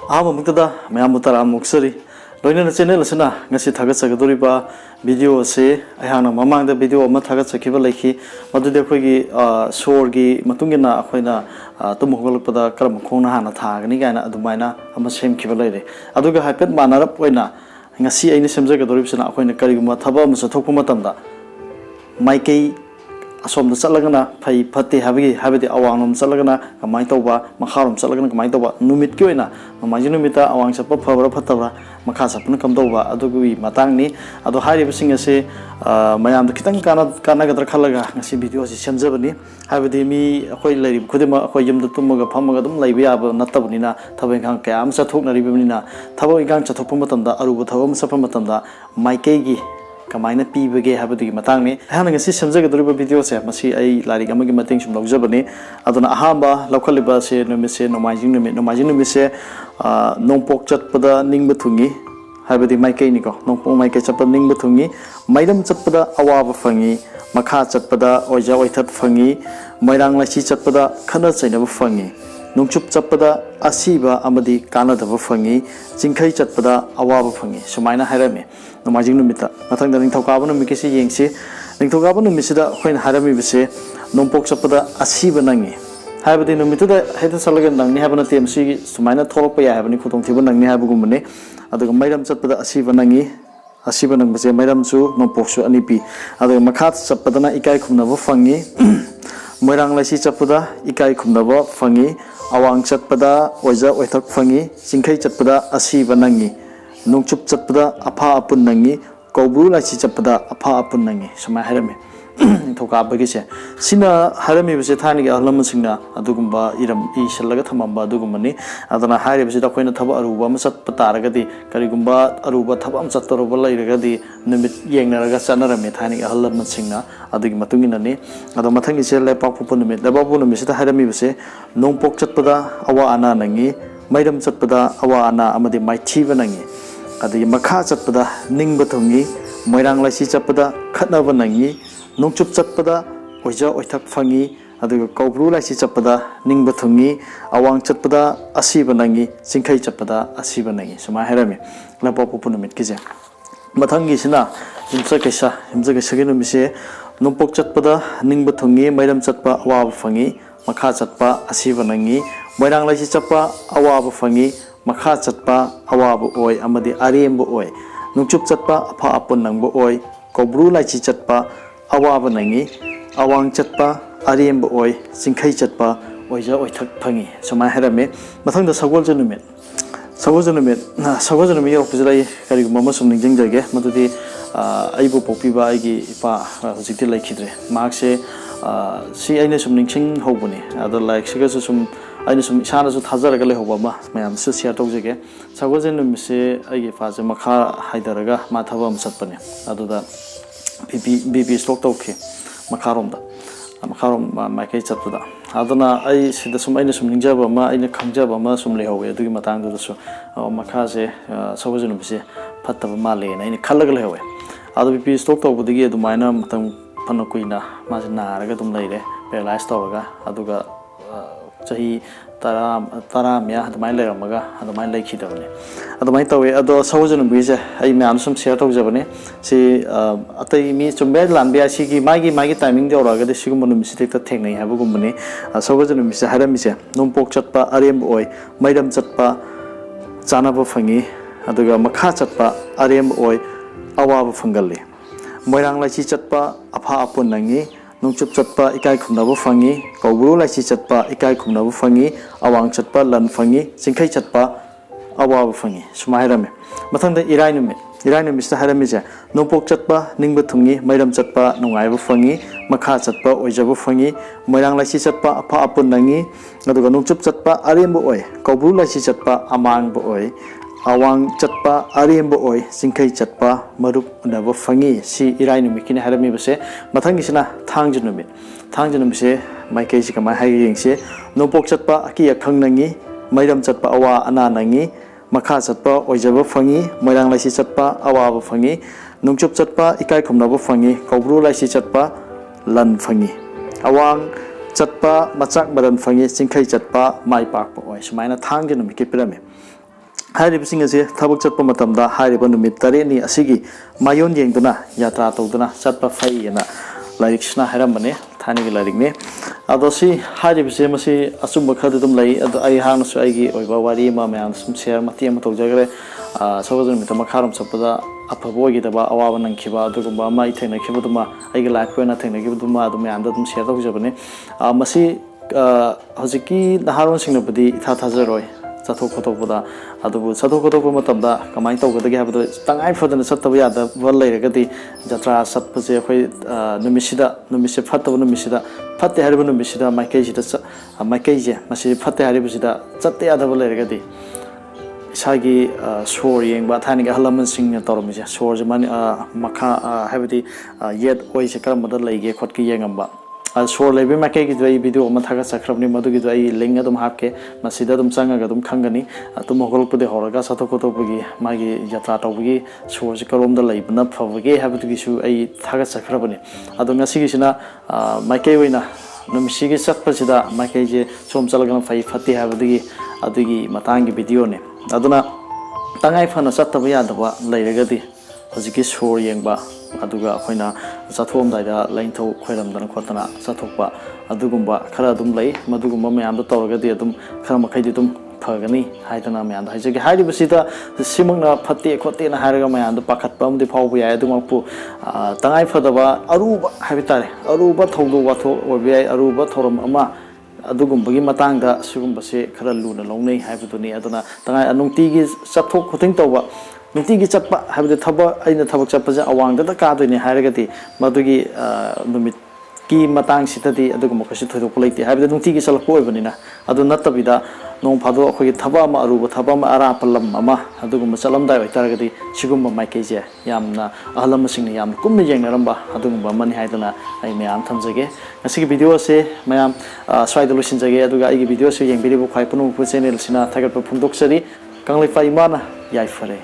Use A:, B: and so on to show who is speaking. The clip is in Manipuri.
A: Ahamamuktada mayamutara muksari loinana channel asina ngasi thagatsagadoriba video se ayhana mamangda video ama thagatsakiba laiki madude akhoi sor gi matungina akhoina tumhogolpada karam khongna hana thagani gaina adumaina ama semkiba laire aduga haipet manarap oina ngasi aini semjagadoribsina akhoina kariguma thaba ama sathokpa matamda maikei asom da chalagana phai phate habadi awangnom chalagana kamai tawba makharom chalagana kamai tawba numit ki oina mamaji numita awang chapa phabara phataba makha chapna kam tawba adugui matangni ado hairiba sing ase mayam da kitang kana gadra khalaga ngasi video si semjabani habadi mi akhoi lairi khudima akhoi yum da tumaga phamaga dum laiba yaba natabnina thabeng khang kya am chathokna ribnina thabo ingang chathokpa matamda aruba thabo chapa matamda maikei gi kamaina pibage habadi matangni hana ngasi semjagadoriba video se masi ai larik amagi mating sum logjabani aduna ahamba lokhaliba se numise nomajing numit se nongpok chatpada ningba thungi habadi maikei ni ko nongpok maikei chatpada ningba thungi maidam chatpada awaba fangi makha chatpada oja oithat fangi mairang lachi chatpada khana chainaba fangi nungchup chatpada asiba amadi kanadaba fangi jingkhai chatpada awaba fangi sumaina hairame nomajing numita mathang da ningthokaba numike se yengsi ningthokaba numisida khoina harami bise nongpok chatpada asiba nangi habadi numita da heda salaga nangni habana temsi sumaina tholokpa ya habani khutong thiba nangni habugumne aduga mairam chatpada asiba nangi asiba nang base mairam su nongpok su anipi aduga makhat chatpada ikai khumnaba fangi moirang laisi chatpada ikai khumnaba fangi awang chatpada oja oithak fangi jingkhai chatpada asiba nangi nungchup chatpada apha apun nangi kobru laisi chatpada apha apun nangi sumai harame thoka bagise sina harame bise thani ga ahlam singna adugumba iram I shallaga thamamba adugumani adana haire bise da koina thaba aruba am chatpa taragadi karigumba aruba thaba am chattoroba lairagadi numit yengnaraga chanarame thani ga ahlam singna adugi matungina ni ado mathangi se lepak pu numit lebabu numit se harame bise nongpok chatpada awa ana nangi mairam chatpada awa ana amadi maithiba nangi adi makha chatpada ningba thungi moirang laisi chatpada khatnaba nangi nongchup chatpada oja oithak fangi aduga kobru laisi chatpada ningba thungi awang chatpada asiba nangi jingkhai chatpada asiba nangi suma harame lapa pu numit kije mathangi sina himsa kaisa ge numise nongpok chatpada ningba thungi mairam chatpa awaba fangi makha chatpa asiba nangi moirang laisi chatpa awaba fangi makha chatpa awaba oi amadi aremba oi nungchup chatpa apha apun nangba oi kobru laisi chatpa awaba nangi awang chatpa aremba oi jingkhai chatpa oija oithak phangi sumai harame mathangda sagolja numit yokpujai kariguma masum ningjingjage madudi aibu pokpiba aigi ipa hojikti laikhidre makse si aina sum ningsing hobuni ado like siga sum aina sum isana su thajaraga lehoba ma mayam su share tawjege sagolja numise aigi faje makha haidaraga mathaba am chatpane aduda BP stock tawki makharom maikei chatpada aduna ai sida sum aina sum ningjaba ma aina khangjaba ma sum lehowe adugi matang du su makha je sagolja numise phattaba male na aina khallaga lehowe adu BP stock tawbudigi adumaina matang phana kuina ma je naraga dum leire paralyze tawraga aduga chahi tara mya adumai leiramaga adumai laikhidabane adumai tawe ado sawjanu bise ai me ansum share tawjabane si atai mi chumbe lanbia sigi magi timing dewraga de sigum manu mistake ta thengnai habugumne sawjanu mise haramise nompok chatpa arem oi mairam chatpa chanaba fangi aduga makha chatpa arem oi awaba fangalli moirang laisi chatpa apha apun nangi nungchup chatpa ikai khumnaba fangi kobru laisi chatpa ikai khumnaba fangi awang chatpa lan fangi jingkhai chatpa awaba fangi sumairame mathangda irai numit sta harame ja nongpok chatpa ningba thungi mairam chatpa nungaiba fangi makha chatpa oijaba fangi moirang laisi chatpa apha apun nangi aduga nungchup chatpa aremba oi kobru laisi chatpa amangba oi awang chatpa aremba oi jingkhai chatpa marup unaba fangi si irai numit kini harame base mathangi sina thangju numit se maikei si kamai hai yengse nongpok chatpa aki akhang nangi mairam chatpa awa ana nangi makha chatpa oijaba fangi moirang laisi chatpa awaba fangi nungchup chatpa ikai khumnaba fangi kobru laisi chatpa lan fangi awang chatpa machak baran fangi jingkhai chatpa mai pakpa oi sumaina thangju numit ke pirame हारिबसिंग असे थबक चटप मतमदा हारिब नुमित तरेनी असिगी मायोन येंगदुना यात्रा तौदुना चटप फैयना लाइरिक्सना हरमने थानीगी लाइरिकने अदोसी हारिबसे मसी अचुंब खद दुम लई अदो आई हांगसु आइगी ओइबा वारी मा मयाम सुम शेयर मति अम तौजगरे सगजन मित मखारम चपदा अफबोगिदबा अवाब नंखिबा अदुगुंबा मा इथेनखिबदुमा आइगी लाइफ कोना थेनखिबदुमा अदुम यामदा दुम शेयर तौजबने मसी हजिकी नहारोन सिंगनबदी इथा थाजरोय चथोक खोतोकदा अदुबु चथोक खोतोकबा मतमदा कमाय तौगदगे हाबदो तंगाय फदन सत्तब यादबा लैरगदी जत्रा सत्पसे अखोय नुमिसे फत्तब नुमिसिदा फत्ते हारिबा नुमिसिदा माइकेजिदा माइकेजे मसि फत्ते हारिबसिदा चत्ते यादबा लैरगदी इसागी सोर येंबा थानिगा हलमन सिंग तौरमिसे सोर जमान मखा हाबदी येट ओइसे करमदा लैगे खोटकी येंगamba सोर लेबे माइके की वीडियो अमा थागा सख्रबनी मदुगी लिंक अदुम हापके मसिदा अदुम चंगागा अदुम खंगनी तुम होगलपदे होरगा सथोकोतोपगी मागी यात्रा तौबगी सोर से करोमदा लैबना फबगे हाबदुगिसु आई थागा सख्रबनी अदु ngasigisina माइके ओइना नुमिसिगी सत्पसिदा माइके जे सोम चलगना फै फति हाबदुगी अदुगी मतांगी वीडियो ने अदुना तंगाय फना सत्तब यादबा लैरगदी हजिकी सोर येंबा अदुगा अखोइना चथोमदाइदा लैंथौ खोइरमदना खोतना चथोकपा अदुगुंबा खरा अदुम लै मदुगुंबा मयामदा तौरगदी अदुम खरा मखैदि अदुम फगनी हाइदना मयामदा हाइजगे हाइरिबसिदा सिमंगना फत्ते खोतेना हाइरगा मयामदा पाखतपा अमदि फावबा याय अदुमपु तंगाय फदबा अरुबा हाइबितारे अरुबा थौदो वाथो ओबे अरुबा थौरम अमा अदुगुंबगी मतंगदा सुगुंबसे खरा लुना लौनै हाइबदुनी अदुना तंगाय अनुंगतिगी चथोक खोथिंग तौबा नुंतिगी चप्पा हाबदे थबा अइना थबक चप्पजे अवांगदा कादोइने हाइरगदी मदुगी नुमित की मतंग सितदी अदुगुम खसि थोदोक लैते हाबदे नुंतिगी चलपो ओइबनिना अदु नत्तबिदा नों फादो अखोगी थबा अमा अरुब थबा अमा अरापलम अमा अदुगुम चलमदाय ओइतारगदी सिगुम माइकेजे यामना अहलम सिंगने याम कुमने येंगनरंबा अदुगुम मनि हाइदना आई मयाम थमजगे ngasiगी वीडियो से मयाम स्वाइदो लोसिनजगे अदुगा आइगी वीडियो से येंबिरिबो खाइपनु चैनल सिना थागतप फुंदोकसरी कंगलेफा इमाना याइफरे